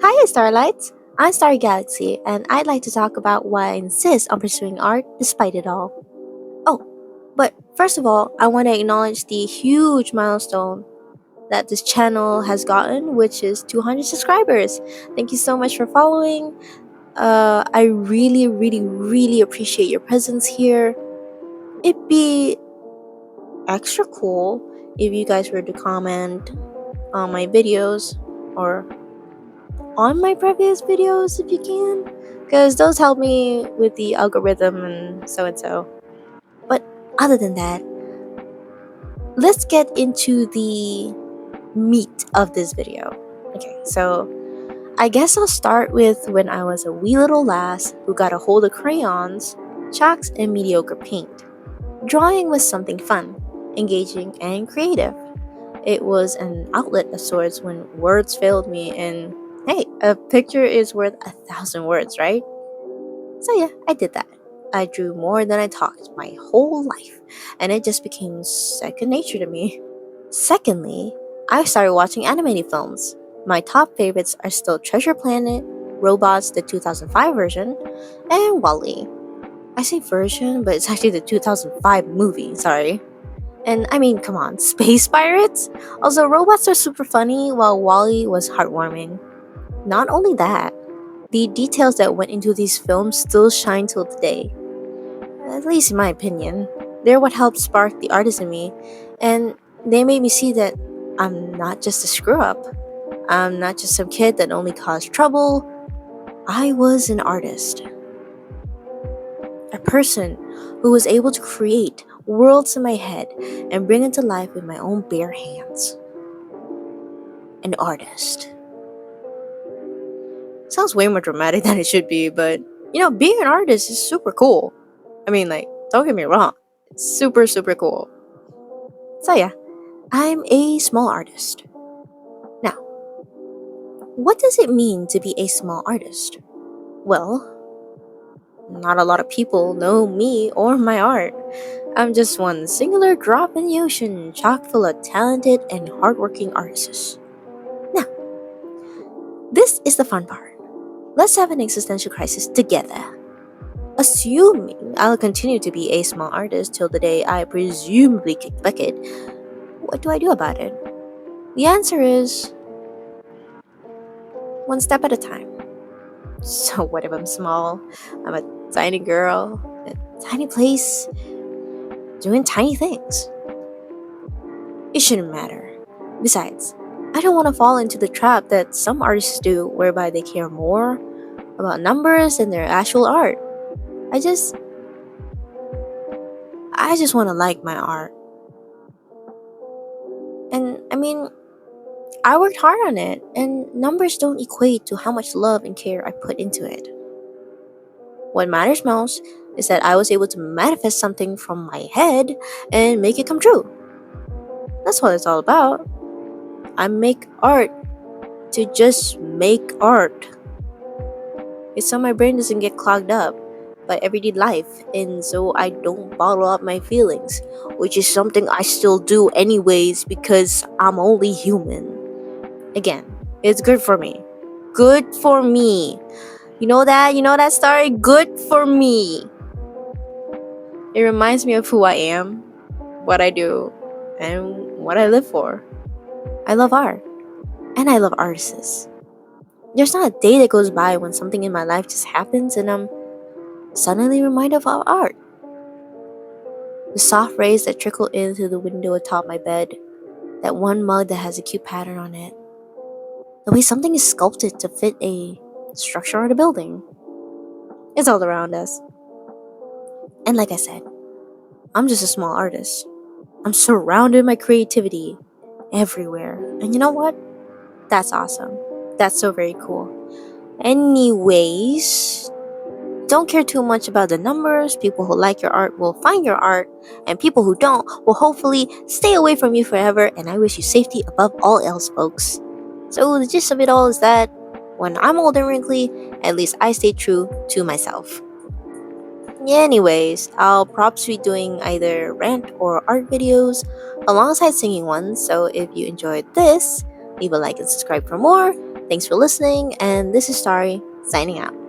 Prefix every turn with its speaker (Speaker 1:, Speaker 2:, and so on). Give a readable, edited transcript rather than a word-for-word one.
Speaker 1: Hiya, Starlights! I'm Star Galaxy, and I'd like to talk about why I insist on pursuing art despite it all. Oh, but first of all, I want to acknowledge the huge milestone that this channel has gotten, which is 200 subscribers. Thank you so much for following. I really, really, really appreciate your presence here. It'd be extra cool if you guys were to comment on my videos or on my previous videos if you can, because those help me with the algorithm and so and so. But other than that, let's get into the meat of this video. Okay, so I guess I'll start with when I was a wee little lass who got a hold of crayons, chalks, and mediocre paint. Drawing was something fun, engaging, and creative. It was an outlet of sorts when words failed me, and hey, a picture is worth 1,000 words, right? So yeah, I did that. I drew more than I talked my whole life, and it just became second nature to me. Secondly, I started watching animated films. My top favorites are still Treasure Planet, Robots, the 2005 version, and Wally. I say version, but it's actually the 2005 movie, sorry. And I mean, come on, space pirates? Also, robots are super funny, while Wally was heartwarming. Not only that, the details that went into these films still shine till today. At least in my opinion. They're what helped spark the artist in me, and they made me see that I'm not just a screw up. I'm not just some kid that only caused trouble. I was an artist. A person who was able to create worlds in my head and bring it to life with my own bare hands. An artist. Sounds way more dramatic than it should be, but being an artist is super cool. I mean, don't get me wrong, it's super, super cool. So, yeah, I'm a small artist. Now, what does it mean to be a small artist? Well, not a lot of people know me or my art. I'm just one singular drop in the ocean, chock full of talented and hardworking artists. Now, this is the fun part. Let's have an existential crisis together. Assuming I'll continue to be a small artist till the day I presumably kick bucket, what do I do about it? The answer is one step at a time. So what if I'm small? I'm a tiny girl, in a tiny place, doing tiny things. It shouldn't matter. Besides, I don't want to fall into the trap that some artists do, whereby they care more about numbers than their actual art. I just want to like my art. And I mean, I worked hard on it, and numbers don't equate to how much love and care I put into it. What matters most is that I was able to manifest something from my head and make it come true. That's what it's all about. I make art to just make art. It's so my brain doesn't get clogged up by everyday life, and so I don't bottle up my feelings, which is something I still do anyways because I'm only human. Again, it's good for me. Good for me. You know that? You know that story? Good for me. It reminds me of who I am, what I do, and what I live for. I love art, and I love artists. There's not a day that goes by when something in my life just happens and I'm suddenly reminded of art. The soft rays that trickle in through the window atop my bed, that one mug that has a cute pattern on it, the way something is sculpted to fit a structure on a building. It's all around us. And like I said, I'm just a small artist. I'm surrounded by creativity everywhere. And you know what? That's awesome. That's so very cool. Anyways, don't care too much about the numbers. People who like your art will find your art, and people who don't will hopefully stay away from you forever, and I wish you safety above all else, folks. So the gist of it all is that when I'm old and wrinkly, at least I stay true to myself. Anyways, I'll probably be doing either rant or art videos alongside singing ones, so if you enjoyed this, leave a like and subscribe for more, Thanks for listening, and this is Starry signing out.